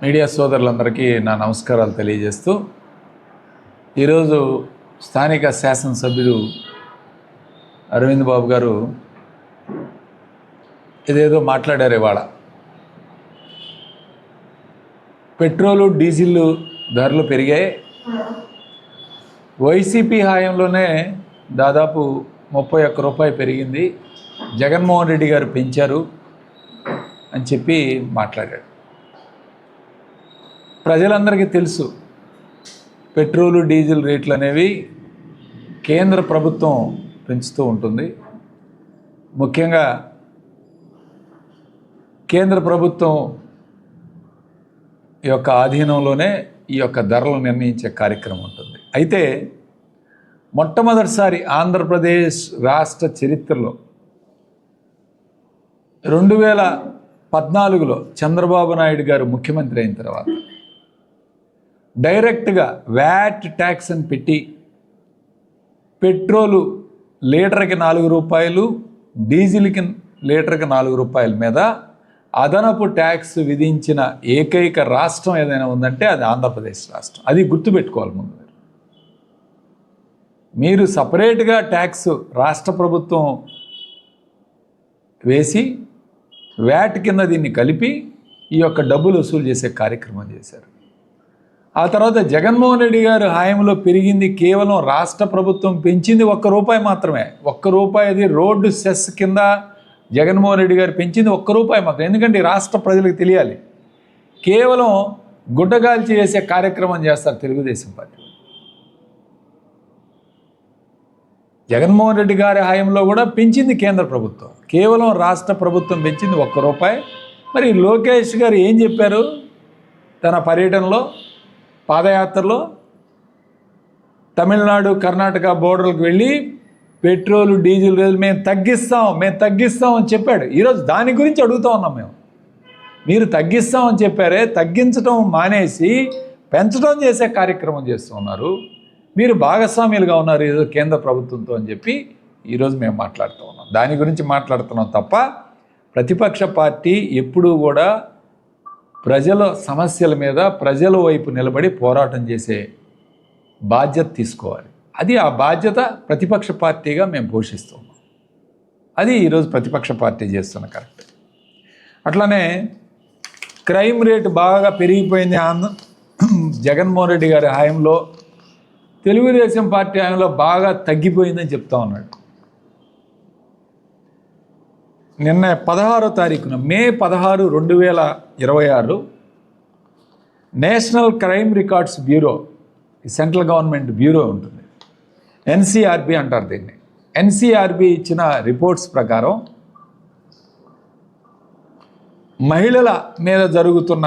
Media సోదరులందరికీ నా నమస్కారాలు తెలియజేస్తూ ఈరోజు స్థానిక శాసనసభ్యుడు అరవింద్ బాబు గారు ఇదేదో మాట్లాడారు. ఇవాళ పెట్రోలు డీజిల్ ధరలు పెరిగాయి, వైసీపీ హయాంలోనే దాదాపు 31 రూపాయలు పెరిగింది, జగన్మోహన్ రెడ్డి గారు పెంచారు అని చెప్పి మాట్లాడాడు. ప్రజలందరికీ తెలుసు పెట్రోలు డీజిల్ రేట్లు అనేవి కేంద్ర ప్రభుత్వం పెంచుతూ ఉంటుంది. ముఖ్యంగా కేంద్ర ప్రభుత్వం యొక్క ఆధీనంలోనే ఈ యొక్క ధరలు నిర్ణయించే కార్యక్రమం ఉంటుంది. అయితే మొట్టమొదటిసారి ఆంధ్రప్రదేశ్ రాష్ట్ర చరిత్రలో 2014లో చంద్రబాబు నాయుడు గారు ముఖ్యమంత్రి అయిన తర్వాత డైరెక్ట్గా వ్యాట్ ట్యాక్స్ అని పెట్టి పెట్రోలు లీటర్కి 4 రూపాయలు, డీజిల్కి లీటర్కి 4 రూపాయల మీద అదనపు ట్యాక్స్ విధించిన ఏకైక రాష్ట్రం ఏదైనా ఉందంటే అది ఆంధ్రప్రదేశ్ రాష్ట్రం. అది గుర్తుపెట్టుకోవాలి. ముందు మీరు సపరేట్గా ట్యాక్స్ రాష్ట్ర ప్రభుత్వం వేసి వ్యాట్ కింద దీన్ని కలిపి ఈ యొక్క డబ్బులు వసూలు చేసే కార్యక్రమం చేశారు. ఆ తర్వాత జగన్మోహన్ రెడ్డి గారు హయాంలో పెరిగింది కేవలం రాష్ట్ర ప్రభుత్వం పెంచింది 1 రూపాయి మాత్రమే. 1 రూపాయి అది రోడ్డు సెస్ కింద జగన్మోహన్ రెడ్డి గారు పెంచింది 1 రూపాయి మాత్రం. ఎందుకంటే రాష్ట్ర ప్రజలకు తెలియాలి, కేవలం గుడ్డగాల్చి చేసే కార్యక్రమం చేస్తారు తెలుగుదేశం పార్టీ. జగన్మోహన్ రెడ్డి గారి హయాంలో కూడా పెంచింది కేంద్ర ప్రభుత్వం, కేవలం రాష్ట్ర ప్రభుత్వం పెంచింది 1 రూపాయి. మరి లోకేష్ గారు ఏం చెప్పారు తన పర్యటనలో, పాదయాత్రలో? తమిళనాడు కర్ణాటక బోర్డర్లకు వెళ్ళి పెట్రోలు డీజిల్ రేట్లు మేము తగ్గిస్తాం అని చెప్పాడు. ఈరోజు దాని గురించి అడుగుతూ ఉన్నాం మేము. మీరు తగ్గిస్తామని చెప్పారే, తగ్గించడం మానేసి పెంచడం చేసే కార్యక్రమం చేస్తూ ఉన్నారు. మీరు భాగస్వామ్యులుగా ఉన్నారు ఏదో కేంద్ర ప్రభుత్వంతో అని చెప్పి ఈరోజు మేము మాట్లాడుతూ ఉన్నాం. దాని గురించి మాట్లాడుతున్నాం తప్ప ప్రతిపక్ష పార్టీ ఎప్పుడూ కూడా ప్రజల సమస్యల మీద ప్రజల వైపు నిలబడి పోరాటం చేసే బాధ్యత తీసుకోవాలి. అది ఆ బాధ్యత ప్రతిపక్ష పార్టీగా మేము పోషిస్తున్నాం. అది ఈరోజు ప్రతిపక్ష పార్టీ చేస్తున్న కరెక్ట్. అట్లానే క్రైమ్ రేటు బాగా పెరిగిపోయింది జగన్మోహన్ రెడ్డి గారి హయాంలో, తెలుగుదేశం పార్టీ హయాంలో బాగా తగ్గిపోయిందని చెప్తా ఉన్నాడు. నిన్న 16వ తారీఖున మే 16, 2026 national crime records bureau, central government bureau ఉంటుంది, ఎన్సీఆర్బీ అంటారు దీన్ని. ఎన్సీఆర్బీ ఇచ్చిన రిపోర్ట్స్ ప్రకారం మహిళల మీద జరుగుతున్న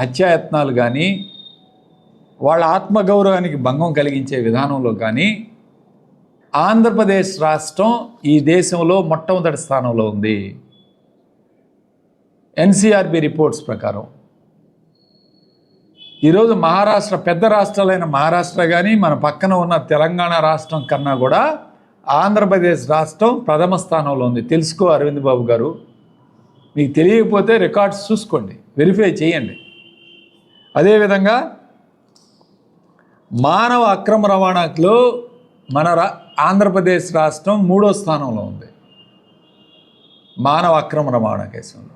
హత్యాయత్నాలు కానీ, వాళ్ళ ఆత్మగౌరవానికి భంగం కలిగించే విధానంలో కానీ ఆంధ్రప్రదేశ్ రాష్ట్రం ఈ దేశంలో మొట్టమొదటి స్థానంలో ఉంది. ఎన్సీఆర్బీ రిపోర్ట్స్ ప్రకారం ఈరోజు మహారాష్ట్ర, పెద్ద రాష్ట్రాలైన మహారాష్ట్ర కానీ మన పక్కన ఉన్న తెలంగాణ రాష్ట్రం కన్నా కూడా ఆంధ్రప్రదేశ్ రాష్ట్రం ప్రథమ స్థానంలో ఉంది. తెలుసుకో అరవింద్ బాబు గారు, మీకు తెలియకపోతే రికార్డ్స్ చూసుకోండి, వెరిఫై చేయండి. అదేవిధంగా మానవ అక్రమ రవాణాలో మన ఆంధ్రప్రదేశ్ రాష్ట్రం 3వ స్థానంలో ఉంది మానవ అక్రమ రవాణా కేసులో.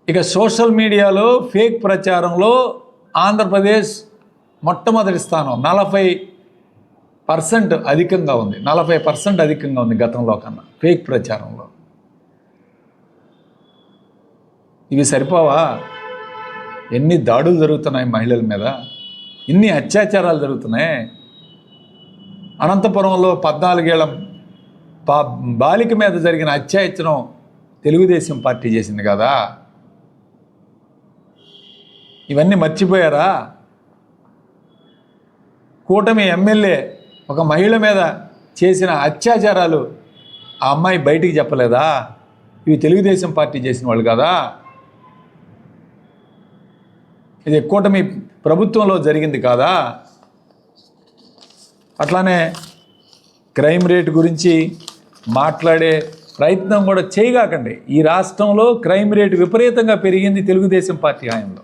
ఇక సోషల్ మీడియాలో ఫేక్ ప్రచారంలో ఆంధ్రప్రదేశ్ మొట్టమొదటి స్థానం, 40% అధికంగా ఉంది. 40% అధికంగా ఉంది గతంలో కన్నా ఫేక్ ప్రచారంలో. ఇవి సరిపోవా? ఎన్ని దాడులు జరుగుతున్నాయి మహిళల మీద, ఎన్ని అత్యాచారాలు జరుగుతున్నాయి. అనంతపురంలో 14 ఏళ్ల బాలిక మీద జరిగిన అత్యాచారం తెలుగుదేశం పార్టీ చేసింది కదా. ఇవన్నీ మర్చిపోయారా? కూటమి ఎమ్మెల్యే ఒక మహిళ మీద చేసిన అత్యాచారాలు ఆ అమ్మాయి బయటికి చెప్పలేదా? ఇవి తెలుగుదేశం పార్టీ చేసిన వాళ్ళు కదా. ఇది కూటమి ప్రభుత్వంలో జరిగింది కాదా? అట్లానే క్రైమ్ రేట్ గురించి మాట్లాడే ప్రయత్నం కూడా చేయగాకండి. ఈ రాష్ట్రంలో క్రైమ్ రేటు విపరీతంగా పెరిగింది తెలుగుదేశం పార్టీ హయాంలో.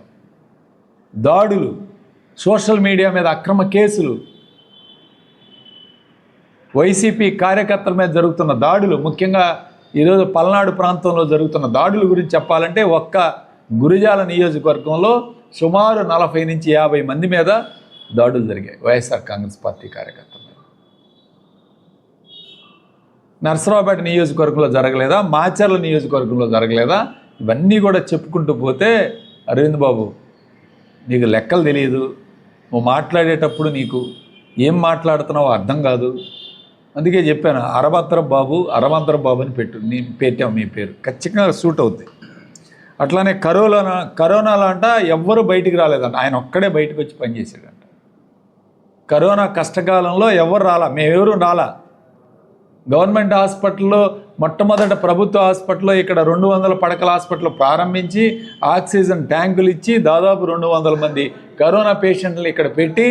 దాడులు, సోషల్ మీడియా మీద అక్రమ కేసులు, వైసీపీ కార్యకర్తల మీద జరుగుతున్న దాడులు, ముఖ్యంగా ఈరోజు పల్నాడు ప్రాంతంలో జరుగుతున్న దాడుల గురించి చెప్పాలంటే ఒక్క గురిజాల నియోజకవర్గంలో సుమారు 40 నుంచి 50 మంది మీద దాడులు జరిగాయి వైఎస్ఆర్ కాంగ్రెస్ పార్టీ కార్యకర్తల మీద. నర్సరావుపేట నియోజకవర్గంలో జరగలేదా? మాచర్ల నియోజకవర్గంలో జరగలేదా? ఇవన్నీ కూడా చెప్పుకుంటూ పోతే అరవింద్ బాబు, నీకు లెక్కలు తెలియదు, నువ్వు మాట్లాడేటప్పుడు నీకు ఏం మాట్లాడుతున్నావో అర్థం కాదు. అందుకే చెప్పాను, అరవంతరం బాబు అని పెట్టాం మీ పేరు, ఖచ్చితంగా సూట్ అవుద్ది. అట్లానే కరోనాలో అంట ఎవ్వరూ బయటికి రాలేదంట, ఆయన ఒక్కడే బయటకు వచ్చి పనిచేసాడంట. కరోనా కష్టకాలంలో ఎవరు రాలా, మేమెవరూ రాలా. గవర్నమెంట్ హాస్పిటల్లో మొట్టమొదట ప్రభుత్వ హాస్పిటల్లో ఇక్కడ 200 పడకల హాస్పిటల్ ప్రారంభించి ఆక్సిజన్ ట్యాంకులు ఇచ్చి దాదాపు 200 మంది కరోనా పేషెంట్లు ఇక్కడ పెట్టి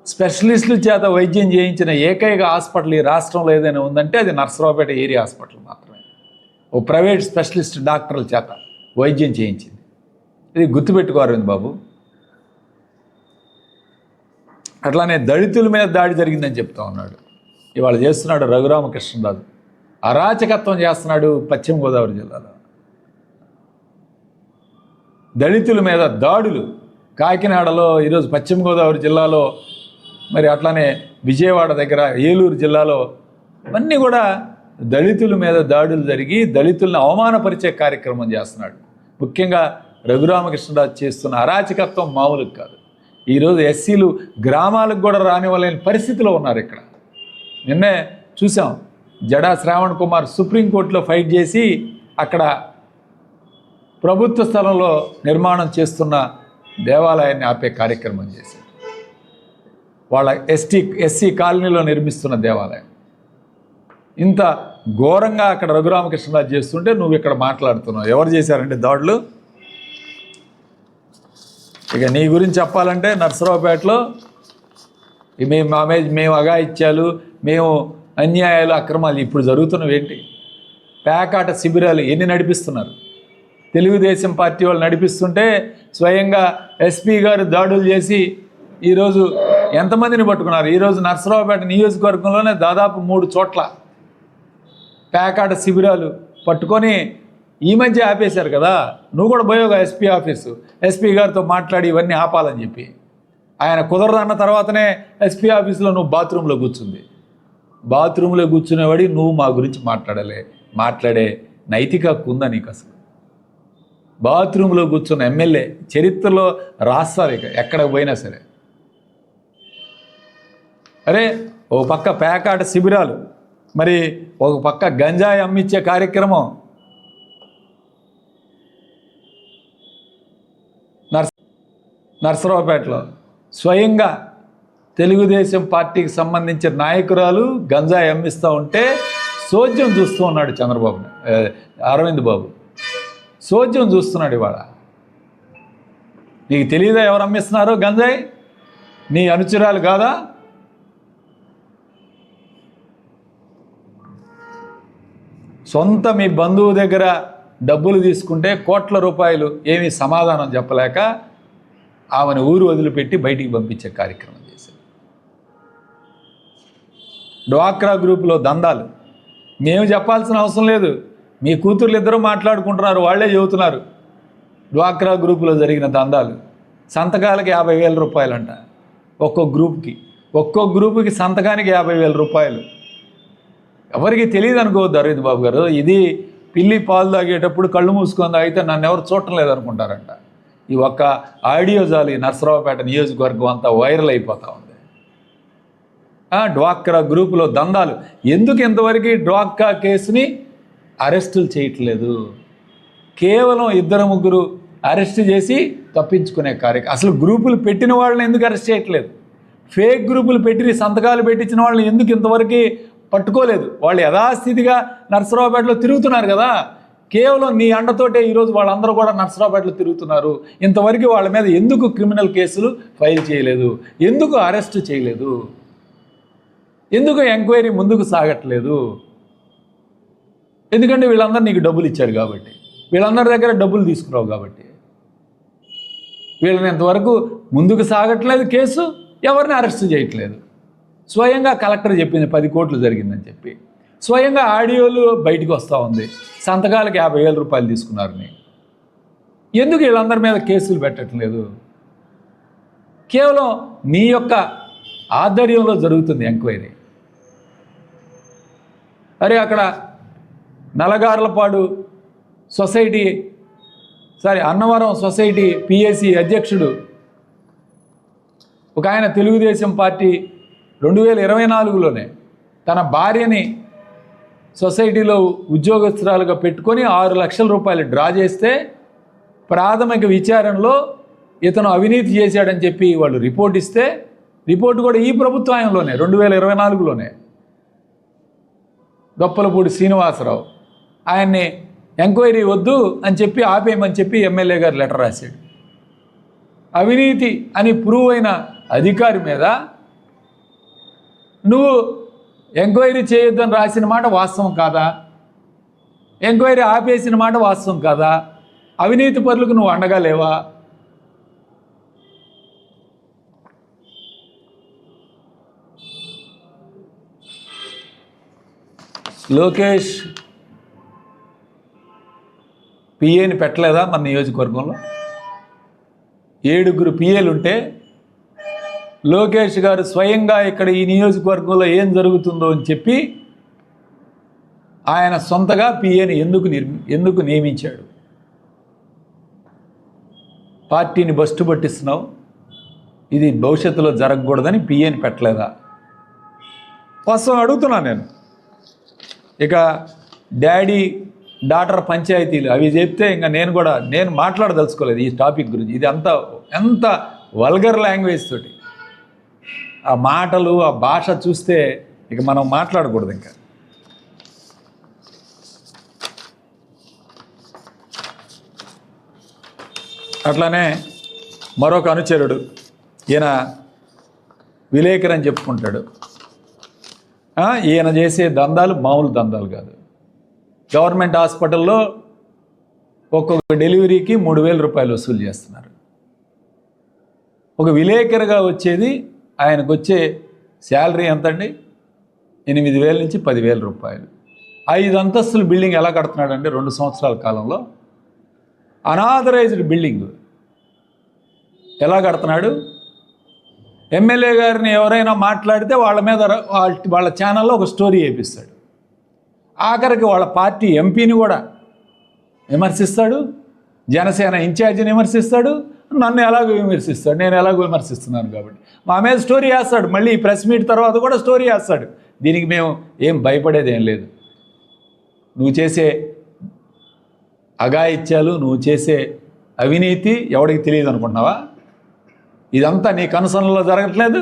స్పెషలిస్టుల చేత వైద్యం చేయించిన ఏకైక హాస్పిటల్ ఈ రాష్ట్రంలో ఏదైనా ఉందంటే అది నర్సరావుపేట ఏరియా హాస్పిటల్ మాత్రమే. ఓ ప్రైవేట్ స్పెషలిస్ట్ డాక్టర్ల చేత వైద్యం చేయించింది. ఇది గుర్తుపెట్టుకో అరవింద్ బాబు. అట్లానే దళితుల మీద దాడి జరిగిందని చెప్తా ఉన్నాడు. ఇవాళ చేస్తున్నాడు రఘురామకృష్ణరాజు, అరాచకత్వం చేస్తున్నాడు పశ్చిమ గోదావరి జిల్లాలో. దళితుల మీద దాడులు కాకినాడలో, ఈరోజు పశ్చిమ గోదావరి జిల్లాలో, మరి అట్లానే విజయవాడ దగ్గర, ఏలూరు జిల్లాలో ఇవన్నీ కూడా దళితుల మీద దాడులు జరిగి దళితులను అవమానపరిచే కార్యక్రమం చేస్తున్నాడు. ముఖ్యంగా రఘురామకృష్ణరాజు చేస్తున్న అరాచకత్వం మామూలుగా కాదు. ఈరోజు ఎస్సీలు గ్రామాలకు కూడా రానివ్వలేని పరిస్థితిలో ఉన్నారు. ఇక్కడ నిన్నే చూసాం, జడా శ్రావణ్ కుమార్ సుప్రీంకోర్టులో ఫైట్ చేసి అక్కడ ప్రభుత్వ స్థలంలో నిర్మాణం చేస్తున్న దేవాలయాన్ని ఆపే కార్యక్రమం చేశారు. వాళ్ళ ఎస్సీ కాలనీలో నిర్మిస్తున్న దేవాలయం. ఇంత ఘోరంగా అక్కడ రఘురామకృష్ణరాజు చేస్తుంటే నువ్వు ఇక్కడ మాట్లాడుతున్నావు. ఎవరు చేశారంటే దాడులు? ఇక నీ గురించి చెప్పాలంటే నర్సరావుపేటలో మేము అఘాయిత్యాలు, మేము అన్యాయాలు, అక్రమాలు ఇప్పుడు జరుగుతున్నవి ఏంటి? పేకాట శిబిరాలు ఎన్ని నడిపిస్తున్నారు? తెలుగుదేశం పార్టీ వాళ్ళు నడిపిస్తుంటే స్వయంగా ఎస్పీ గారు దాడులు చేసి ఈరోజు ఎంతమందిని పట్టుకున్నారు? ఈరోజు నర్సరావుపేట నియోజకవర్గంలోనే దాదాపు 3 చోట్ల పేకాట శిబిరాలు పట్టుకొని ఈ మధ్య ఆపేశారు కదా. నువ్వు కూడా పోయోగా ఎస్పీ ఆఫీసు, ఎస్పీ గారితో మాట్లాడి ఇవన్నీ ఆపాలని చెప్పి. ఆయన కుదరదన్న తర్వాతనే ఎస్పీ ఆఫీసులో నువ్వు బాత్రూంలో కూర్చునేవాడి నువ్వు మా గురించి మాట్లాడే నైతిక హక్కు ఉందా నీకు? అసలు బాత్రూంలో కూర్చున్న ఎమ్మెల్యే చరిత్రలో రాస్తారు ఇక ఎక్కడికి పోయినా సరే. అరే, ఒక పక్క పేకాట శిబిరాలు, మరి ఒక పక్క గంజాయి అమ్మించే కార్యక్రమం. నర్సరావుపేటలో స్వయంగా తెలుగుదేశం పార్టీకి సంబంధించిన నాయకురాలు గంజాయి అమ్మిస్తూ ఉంటే సోద్యం చూస్తూ ఉన్నాడు అరవింద్ బాబు. సోద్యం చూస్తున్నాడు ఇవాళ. నీకు తెలియదా ఎవరు అమ్మిస్తున్నారో గంజాయి? నీ అనుచరాలు కాదా? సొంత మీ బంధువు దగ్గర డబ్బులు తీసుకుంటే కోట్ల రూపాయలు ఏమీ సమాధానం చెప్పలేక ఆమెను ఊరు వదిలిపెట్టి బయటికి పంపించే కార్యక్రమం చేశారు. డ్వాక్రా గ్రూపులో దందాలు మేము చెప్పాల్సిన అవసరం లేదు. మీ కూతుర్లు ఇద్దరూ మాట్లాడుకుంటున్నారు, వాళ్ళే చెబుతున్నారు. డ్వాక్రా గ్రూపులో జరిగిన దందాలు సంతకాలకి 50,000 రూపాయలంట ఒక్కో గ్రూపుకి సంతకానికి 50,000 రూపాయలు. ఎవరికి తెలియదు అనుకోవద్దు అరవింద్ బాబు గారు. ఇది పిల్లి పాలు తాగేటప్పుడు కళ్ళు మూసుకొని తాగితే నన్ను ఎవరు చూడటం లేదనుకుంటారంట. ఈ ఒక్క ఆడియో జాలి నర్సరావుపేట నియోజకవర్గం అంతా వైరల్ అయిపోతూ ఉంది. డ్వాక్రా గ్రూపులో దందాలు. ఎందుకు ఇంతవరకు డ్వాక్రా కేసుని అరెస్టులు చేయట్లేదు? కేవలం 2-3 అరెస్ట్ చేసి తప్పించుకునే కార్యక్రమం. అసలు గ్రూపులు పెట్టిన వాళ్ళని ఎందుకు అరెస్ట్ చేయట్లేదు? ఫేక్ గ్రూపులు పెట్టి సంతకాలు పెట్టించిన వాళ్ళని ఎందుకు ఇంతవరకు పట్టుకోలేదు? వాళ్ళు యథాస్థితిగా నర్సరావుపేటలో తిరుగుతున్నారు కదా. కేవలం నీ అండతోటే ఈరోజు వాళ్ళందరూ కూడా నర్సరావుపేటలో తిరుగుతున్నారు. ఇంతవరకు వాళ్ళ మీద ఎందుకు క్రిమినల్ కేసులు ఫైల్ చేయలేదు? ఎందుకు అరెస్ట్ చేయలేదు? ఎందుకు ఎంక్వైరీ ముందుకు సాగట్లేదు? ఎందుకంటే వీళ్ళందరూ నీకు డబ్బులు ఇచ్చారు కాబట్టి, వీళ్ళందరి దగ్గర డబ్బులు తీసుకురావు కాబట్టి. వీళ్ళని ఇంతవరకు ముందుకు సాగట్లేదు కేసు, ఎవరిని అరెస్ట్ చేయట్లేదు. స్వయంగా కలెక్టర్ చెప్పింది 10 కోట్లు జరిగిందని చెప్పి, స్వయంగా ఆడియోలు బయటకు వస్తూ ఉంది, సంతకాలకు 50,000 రూపాయలు తీసుకున్నారని. ఎందుకు వీళ్ళందరి మీద కేసులు పెట్టట్లేదు? కేవలం నీ యొక్క ఆధ్వర్యంలో జరుగుతుంది ఎంక్వైరీ. అరే అక్కడ నలగార్లపాడు సొసైటీ అన్నవరం సొసైటీ పిఎసి అధ్యక్షుడు ఒక ఆయన తెలుగుదేశం పార్టీ 2024లోనే తన భార్యని సొసైటీలో ఉద్యోగస్తురాలుగా పెట్టుకొని 6 లక్షల రూపాయలు డ్రా చేస్తే ప్రాథమిక విచారణలో ఇతను అవినీతి చేశాడని చెప్పి వాళ్ళు రిపోర్ట్ ఇస్తే, రిపోర్ట్ కూడా ఈ ప్రభుత్వంలోనే 2024లోనే దొప్పలపూడి శ్రీనివాసరావు ఆయన్ని ఎంక్వైరీ వద్దు అని చెప్పి ఆపేయమని చెప్పి ఎమ్మెల్యే గారు లెటర్ రాశాడు. అవినీతి అని ప్రూవ్ అయిన అధికారి మీద నువ్వు ఎంక్వైరీ చేయొద్దని రాసిన మాట వాస్తవం కాదా? ఎంక్వైరీ ఆపేసిన మాట వాస్తవం కాదా? అవినీతి పరులకు నువ్వు అండగా లేవా? లోకేష్ పిఏని పెట్టలేదా మన నియోజకవర్గంలో? 7 పిఏలు ఉంటే లోకేష్ గారు స్వయంగా ఇక్కడ ఈ నియోజకవర్గంలో ఏం జరుగుతుందో అని చెప్పి ఆయన సొంతగా పిఏని ఎందుకు నియమించాడు? పార్టీని బస్టు పట్టిస్తున్నావు, ఇది భవిష్యత్తులో జరగకూడదని పిఏని పెట్టలేదా? వాస్తవం అడుగుతున్నాను నేను. ఇక డాడీ డాటర్ పంచాయతీలు అవి చెప్తే ఇంకా నేను మాట్లాడదలుచుకోలేదు ఈ టాపిక్ గురించి. ఇది ఎంత వల్గర్ లాంగ్వేజ్ తోటి ఆ మాటలు, ఆ భాష చూస్తే ఇక మనం మాట్లాడకూడదు. ఇంకా అట్లానే మరొక అనుచరుడు ఈయన విలేకరు అని చెప్పుకుంటాడు. ఈయన చేసే దందాలు మామూలు దందాలు కాదు. గవర్నమెంట్ హాస్పిటల్లో ఒక్కొక్క డెలివరీకి 3,000 రూపాయలు వసూలు చేస్తున్నారు. ఒక విలేకరుగా వచ్చేది ఆయనకు వచ్చే శాలరీ ఎంతండి? 8,000 నుంచి 10,000 రూపాయలు. 5 అంతస్తుల బిల్డింగ్ ఎలా కడుతున్నాడంటే 2 సంవత్సరాల కాలంలో అనాథరైజ్డ్ బిల్డింగ్ ఎలా కడుతున్నాడు? ఎమ్మెల్యే గారిని ఎవరైనా మాట్లాడితే వాళ్ళ మీద వాళ్ళ ఛానల్లో ఒక స్టోరీ వేపిస్తాడు. ఆఖరికి వాళ్ళ పార్టీ ఎంపీని కూడా విమర్శిస్తాడు, జనసేన ఇన్ఛార్జిని విమర్శిస్తాడు, నన్ను ఎలాగో విమర్శిస్తాడు, నేను ఎలాగో విమర్శిస్తున్నాను కాబట్టి మా మీద స్టోరీ వేస్తాడు. మళ్ళీ ఈ ప్రెస్ మీట్ తర్వాత కూడా స్టోరీ వేస్తాడు. దీనికి మేము ఏం భయపడేది ఏం లేదు. నువ్వు చేసే అఘాయిత్యాలు, నువ్వు చేసే అవినీతి ఎవడికి తెలియదు అనుకుంటున్నావా? ఇదంతా నీ కనుసనలో జరగట్లేదు.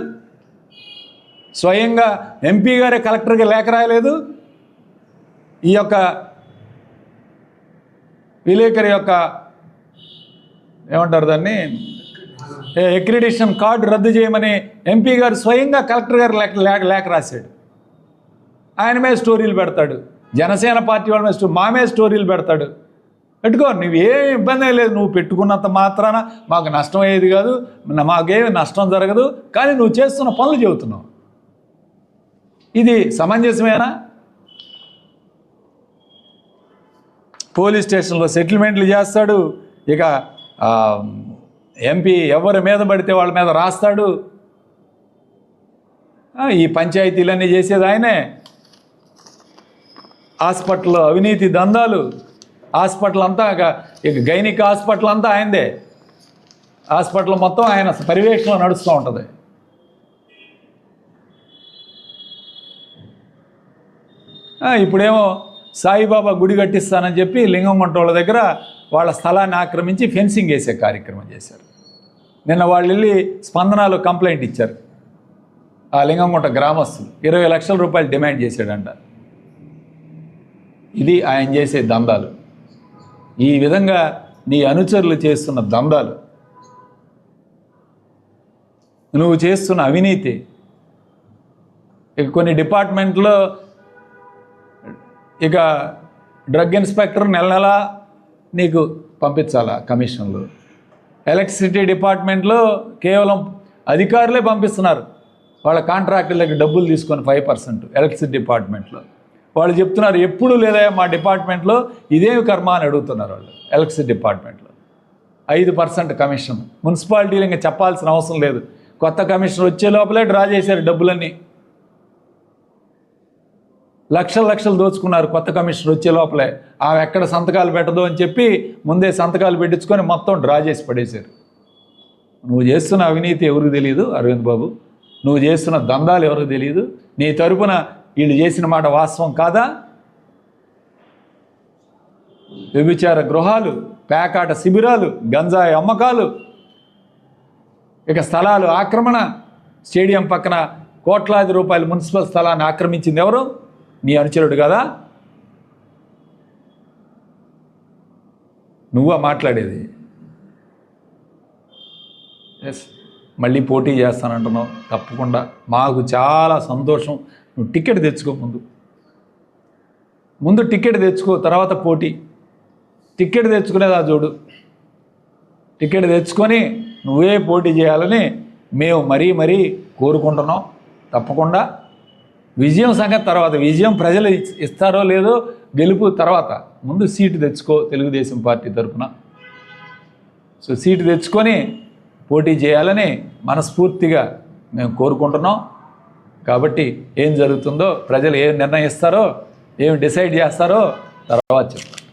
స్వయంగా ఎంపీ గారే కలెక్టర్కి లేఖ రాయలేదు. ఈ యొక్క విలేకరి యొక్క ఏమంటారు దాన్ని, అక్రిడిటేషన్ కార్డు రద్దు చేయమని ఎంపీ గారు స్వయంగా కలెక్టర్ గారు లేఖ రాశాడు. ఆయన మీద స్టోరీలు పెడతాడు. జనసేన పార్టీ వాళ్ళ మీద మా మీద స్టోరీలు పెడతాడు. పెట్టుకో, నువ్వేం ఇబ్బంది లేదు. నువ్వు పెట్టుకున్నంత మాత్రాన మాకు నష్టం అయ్యేది కాదు, మాకేమి నష్టం జరగదు. కానీ నువ్వు చేస్తున్న పనులు చెబుతున్నావు. ఇది సమంజసమేనా? పోలీస్ స్టేషన్లో సెటిల్మెంట్లు చేస్తాడు. ఇక ఎంపీ ఎవరి మీద పడితే వాళ్ళ మీద రాస్తాడు. ఈ పంచాయతీలన్నీ చేసేది ఆయనే. హాస్పిటల్లో అవినీతి దందాలు, హాస్పిటల్ అంతా ఇక గైనిక్ హాస్పిటల్ అంతా ఆయనదే. హాస్పిటల్ మొత్తం ఆయన పర్యవేక్షణలో నడుస్తూ ఉంటుంది. ఇప్పుడేమో సాయిబాబా గుడి కట్టిస్తానని చెప్పి లింగంగుంట వాళ్ళ దగ్గర వాళ్ళ స్థలాన్ని ఆక్రమించి ఫెన్సింగ్ వేసే కార్యక్రమం చేశారు. నిన్న వాళ్ళు వెళ్ళి స్పందనలో కంప్లైంట్ ఇచ్చారు. ఆ లింగంగుంట గ్రామస్తులు 20 లక్షల రూపాయలు డిమాండ్ చేశాడంట. ఇది ఆయన చేసే దందాలు. ఈ విధంగా నీ అనుచరులు చేస్తున్న దందాలు, నువ్వు చేస్తున్న అవినీతి. ఇక కొన్ని డిపార్ట్మెంట్లో ఇక డ్రగ్ ఇన్స్పెక్టర్ నెల నెలా నీకు పంపించాలా కమిషన్లు. ఎలక్ట్రిసిటీ డిపార్ట్మెంట్లో కేవలం అధికారులే పంపిస్తున్నారు వాళ్ళ కాంట్రాక్టులకి డబ్బులు తీసుకొని 5% ఎలక్ట్రిసిటీ డిపార్ట్మెంట్లో. వాళ్ళు చెప్తున్నారు ఎప్పుడు లేదా మా డిపార్ట్మెంట్లో ఇదేమి కర్మ అని అడుగుతున్నారు వాళ్ళు. ఎలక్ట్రిసిటీ డిపార్ట్మెంట్లో 5% కమిషన్. మున్సిపాలిటీలు ఇంకా చెప్పాల్సిన అవసరం లేదు. కొత్త కమిషనర్ వచ్చే లోపలే డ్రా చేశారు డబ్బులన్నీ. లక్షలు దోచుకున్నారు కొత్త కమిషనర్ వచ్చే లోపలే. ఆమె ఎక్కడ సంతకాలు పెట్టదు అని చెప్పి ముందే సంతకాలు పెట్టించుకొని మొత్తం డ్రా చేసి పడేశారు. నువ్వు చేస్తున్న అవినీతి ఎవరికి తెలియదు అరవింద్ బాబు, నువ్వు చేస్తున్న దందాలు ఎవరికి తెలియదు. నీ తరపున వీళ్ళు చేసిన మాట వాస్తవం కాదా? వ్యభిచార గృహాలు, పేకాట శిబిరాలు, గంజాయి అమ్మకాలు, ఇక స్థలాలు ఆక్రమణ, స్టేడియం పక్కన కోట్లాది రూపాయల మున్సిపల్ స్థలాన్ని ఆక్రమించింది ఎవరు? నీ అనుచరుడు కదా? నువ్వా మాట్లాడేది? ఎస్, మళ్ళీ పోటీ చేస్తానంటున్నావు. తప్పకుండా మాకు చాలా సంతోషం. నువ్వు టికెట్ తెచ్చుకో, ముందు టికెట్ తెచ్చుకో, తర్వాత పోటీ. టికెట్ తెచ్చుకునేదా చూడు. టికెట్ తెచ్చుకొని నువ్వే పోటీ చేయాలని మేము మరీ కోరుకుంటున్నాం. తప్పకుండా విజయం సంగతి తర్వాత, విజయం ప్రజలు ఇస్తారో లేదో గెలుపు తర్వాత. ముందు సీటు తెచ్చుకో తెలుగుదేశం పార్టీ తరఫున. సో సీటు తెచ్చుకొని పోటీ చేయాలని మనస్ఫూర్తిగా మేము కోరుకుంటున్నాం. కాబట్టి ఏం జరుగుతుందో, ప్రజలు ఏం నిర్ణయిస్తారో, ఏం డిసైడ్ చేస్తారో తర్వాత చెప్తాం.